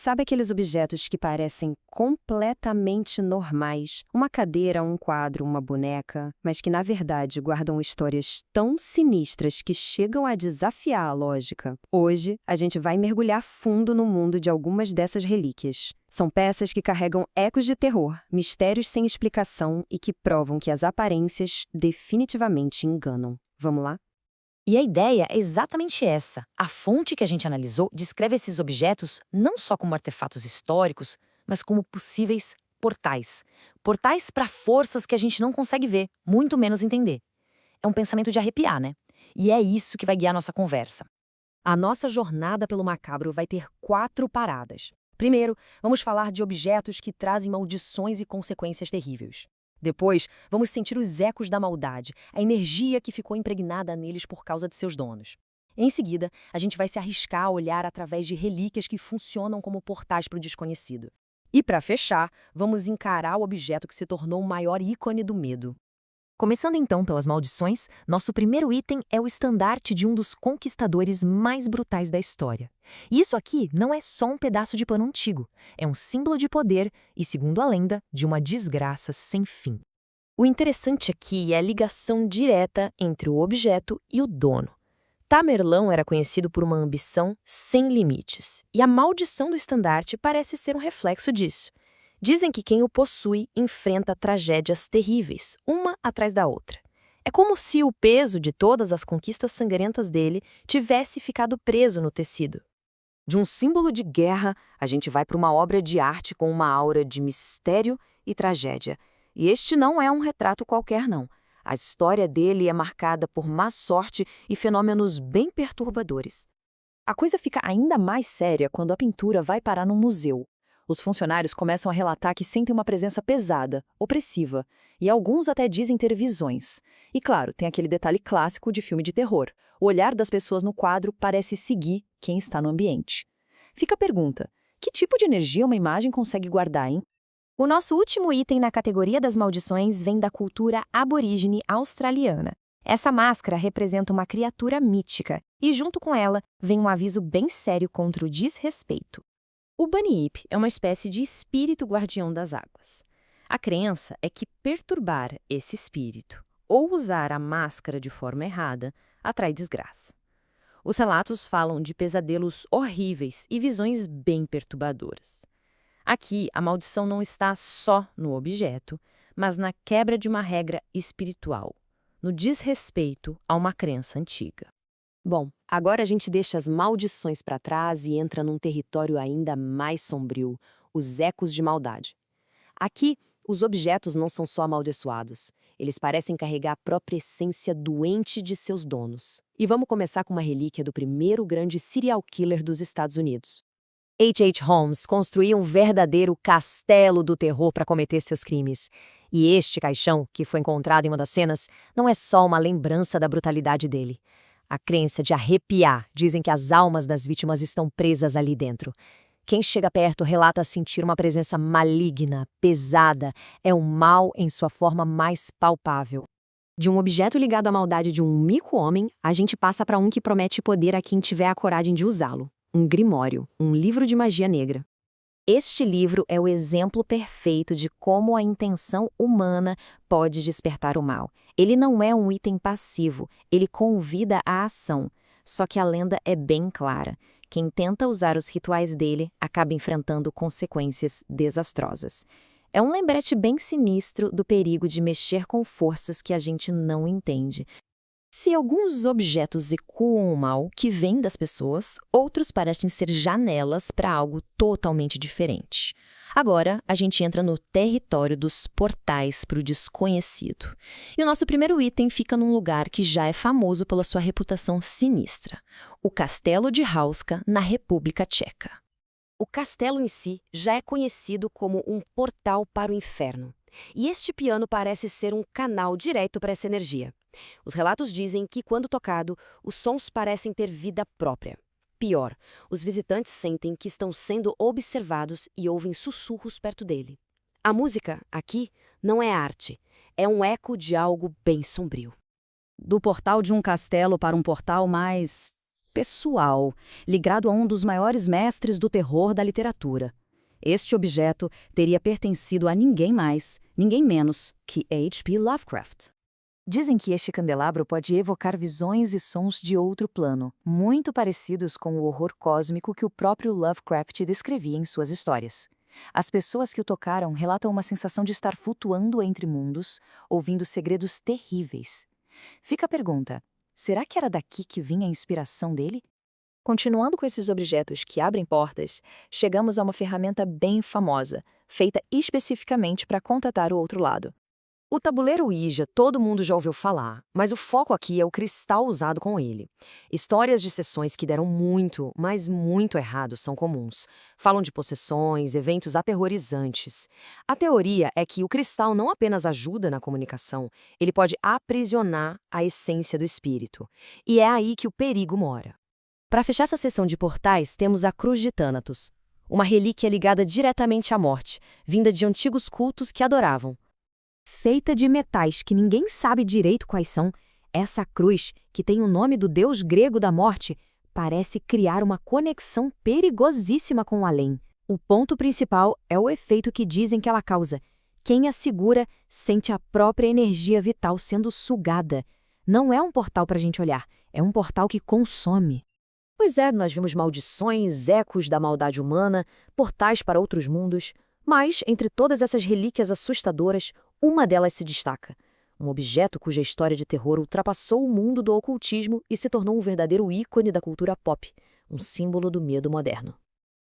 Sabe aqueles objetos que parecem completamente normais? Uma cadeira, um quadro, uma boneca, mas que na verdade guardam histórias tão sinistras que chegam a desafiar a lógica? Hoje, a gente vai mergulhar fundo no mundo de algumas dessas relíquias. São peças que carregam ecos de terror, mistérios sem explicação e que provam que as aparências definitivamente enganam. Vamos lá? E a ideia é exatamente essa. A fonte que a gente analisou descreve esses objetos não só como artefatos históricos, mas como possíveis portais. Portais para forças que a gente não consegue ver, muito menos entender. É um pensamento de arrepiar, né? E é isso que vai guiar nossa conversa. A nossa jornada pelo macabro vai ter 4 paradas. Primeiro, vamos falar de objetos que trazem maldições e consequências terríveis. Depois, vamos sentir os ecos da maldade, a energia que ficou impregnada neles por causa de seus donos. Em seguida, a gente vai se arriscar a olhar através de relíquias que funcionam como portais para o desconhecido. E para fechar, vamos encarar o objeto que se tornou o maior ícone do medo. Começando então pelas maldições, nosso primeiro item é o estandarte de um dos conquistadores mais brutais da história. E isso aqui não é só um pedaço de pano antigo, é um símbolo de poder e, segundo a lenda, de uma desgraça sem fim. O interessante aqui é a ligação direta entre o objeto e o dono. Tamerlão era conhecido por uma ambição sem limites, e a maldição do estandarte parece ser um reflexo disso. Dizem que quem o possui enfrenta tragédias terríveis, uma atrás da outra. É como se o peso de todas as conquistas sangrentas dele tivesse ficado preso no tecido. De um símbolo de guerra, a gente vai para uma obra de arte com uma aura de mistério e tragédia. E este não é um retrato qualquer, não. A história dele é marcada por má sorte e fenômenos bem perturbadores. A coisa fica ainda mais séria quando a pintura vai parar num museu. Os funcionários começam a relatar que sentem uma presença pesada, opressiva, e alguns até dizem ter visões. E claro, tem aquele detalhe clássico de filme de terror. O olhar das pessoas no quadro parece seguir quem está no ambiente. Fica a pergunta: que tipo de energia uma imagem consegue guardar, hein? O nosso último item na categoria das maldições vem da cultura aborígene australiana. Essa máscara representa uma criatura mítica e, junto com ela, vem um aviso bem sério contra o desrespeito. O Bunyip é uma espécie de espírito guardião das águas. A crença é que perturbar esse espírito ou usar a máscara de forma errada atrai desgraça. Os relatos falam de pesadelos horríveis e visões bem perturbadoras. Aqui, a maldição não está só no objeto, mas na quebra de uma regra espiritual, no desrespeito a uma crença antiga. Bom, agora a gente deixa as maldições para trás e entra num território ainda mais sombrio, os ecos de maldade. Aqui, os objetos não são só amaldiçoados, eles parecem carregar a própria essência doente de seus donos. E vamos começar com uma relíquia do primeiro grande serial killer dos Estados Unidos. H.H. Holmes construiu um verdadeiro castelo do terror para cometer seus crimes. E este caixão, que foi encontrado em uma das cenas, não é só uma lembrança da brutalidade dele. A crença de arrepiar dizem que as almas das vítimas estão presas ali dentro. Quem chega perto relata sentir uma presença maligna, pesada, é o mal em sua forma mais palpável. De um objeto ligado à maldade de um mico-homem, a gente passa para um que promete poder a quem tiver a coragem de usá-lo. Um grimório, um livro de magia negra. Este livro é o exemplo perfeito de como a intenção humana pode despertar o mal. Ele não é um item passivo, ele convida à ação. Só que a lenda é bem clara. Quem tenta usar os rituais dele acaba enfrentando consequências desastrosas. É um lembrete bem sinistro do perigo de mexer com forças que a gente não entende. Se alguns objetos ecoam o mal que vem das pessoas, outros parecem ser janelas para algo totalmente diferente. Agora, a gente entra no território dos portais para o desconhecido. E o nosso primeiro item fica num lugar que já é famoso pela sua reputação sinistra: o Castelo de Hauska, na República Tcheca. O castelo em si já é conhecido como um portal para o inferno. E este piano parece ser um canal direto para essa energia. Os relatos dizem que, quando tocado, os sons parecem ter vida própria. Pior, os visitantes sentem que estão sendo observados e ouvem sussurros perto dele. A música, aqui, não é arte, é um eco de algo bem sombrio. Do portal de um castelo para um portal mais pessoal, ligado a um dos maiores mestres do terror da literatura. Este objeto teria pertencido a ninguém mais, ninguém menos que H.P. Lovecraft. Dizem que este candelabro pode evocar visões e sons de outro plano, muito parecidos com o horror cósmico que o próprio Lovecraft descrevia em suas histórias. As pessoas que o tocaram relatam uma sensação de estar flutuando entre mundos, ouvindo segredos terríveis. Fica a pergunta: será que era daqui que vinha a inspiração dele? Continuando com esses objetos que abrem portas, chegamos a uma ferramenta bem famosa, feita especificamente para contatar o outro lado. O tabuleiro Ouija todo mundo já ouviu falar, mas o foco aqui é o cristal usado com ele. Histórias de sessões que deram muito, mas muito errado são comuns. Falam de possessões, eventos aterrorizantes. A teoria é que o cristal não apenas ajuda na comunicação, ele pode aprisionar a essência do espírito. E é aí que o perigo mora. Para fechar essa sessão de portais, temos a Cruz de Thanatos, uma relíquia ligada diretamente à morte, vinda de antigos cultos que adoravam. Feita de metais que ninguém sabe direito quais são, essa cruz, que tem o nome do deus grego da morte, parece criar uma conexão perigosíssima com o além. O ponto principal é o efeito que dizem que ela causa. Quem a segura sente a própria energia vital sendo sugada. Não é um portal para a gente olhar, é um portal que consome. Pois é, nós vimos maldições, ecos da maldade humana, portais para outros mundos, mas, entre todas essas relíquias assustadoras, uma delas se destaca. Um objeto cuja história de terror ultrapassou o mundo do ocultismo e se tornou um verdadeiro ícone da cultura pop, um símbolo do medo moderno.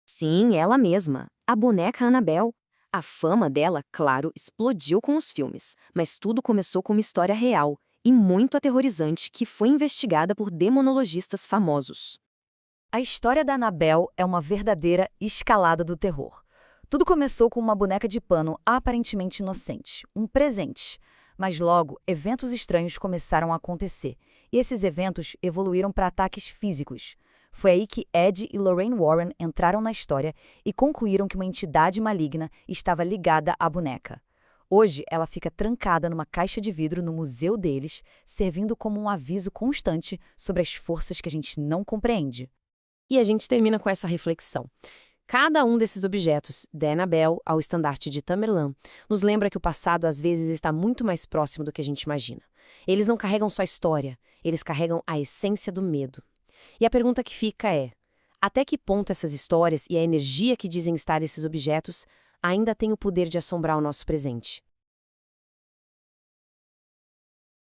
Sim, ela mesma, a boneca Annabelle. A fama dela, claro, explodiu com os filmes, mas tudo começou com uma história real e muito aterrorizante que foi investigada por demonologistas famosos. A história da Annabelle é uma verdadeira escalada do terror. Tudo começou com uma boneca de pano aparentemente inocente, um presente. Mas logo, eventos estranhos começaram a acontecer, e esses eventos evoluíram para ataques físicos. Foi aí que Ed e Lorraine Warren entraram na história e concluíram que uma entidade maligna estava ligada à boneca. Hoje, ela fica trancada numa caixa de vidro no museu deles, servindo como um aviso constante sobre as forças que a gente não compreende. E a gente termina com essa reflexão. Cada um desses objetos, da Annabelle ao estandarte de Tamerlane, nos lembra que o passado às vezes está muito mais próximo do que a gente imagina. Eles não carregam só história, eles carregam a essência do medo. E a pergunta que fica é: até que ponto essas histórias e a energia que dizem estar esses objetos ainda têm o poder de assombrar o nosso presente?